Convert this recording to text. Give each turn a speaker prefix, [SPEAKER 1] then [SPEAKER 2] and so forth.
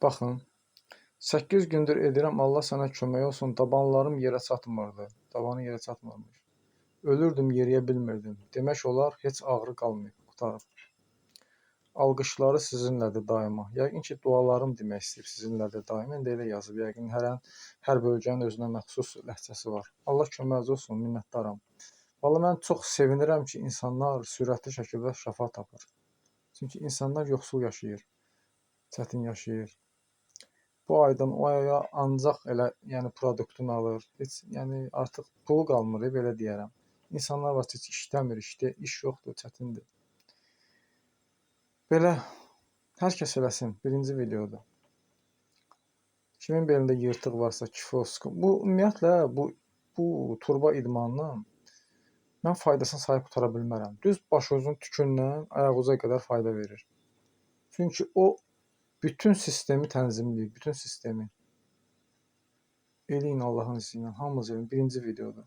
[SPEAKER 1] Baxın, 8 gündür edirəm, Allah sənə kömək olsun, tabanlarım yerə çatmırdı, tabanı yerə çatmırmış. Ölürdüm, yeriyə bilmirdim. Demək olar, heç ağrı qalmayıb, qurtarıb. Alqışları sizinlədir daima. Yəqin ki, dualarım demək istəyib sizinlədir daima. İndi elə yazıb, yəqin hər bölgənin özünə məxsus ləhcəsi var. Allah köməyiniz olsun, minnətdaram. Vallahi mən çox sevinirəm ki, insanlar sürətli şəkildə şəfa tapır. Çünki insanlar yoxsul yaşayır, çətin yaşayır. Bu aydan o aya ancaq elə, yəni produktunu alır. Heç, yəni artıq pulu qalmır, belə deyərəm. İnsanlar var ki, işləmir, iş yoxdur, çətindir. Belə hər kəs eləsin, birinci videodur. Kimin belində yırtıq varsa, kifoz, bu ümumiyyətlə bu turba idmanının mən faydasını sayıb qutara bilmərəm. Düz başınızın tükündən ayağınıza qədər fayda verir. Çünki o bütün sistemi tənzimləyir, bütün sistemi. Eləyin Allahın izni ilə, hamınız eləyin, birinci videodur.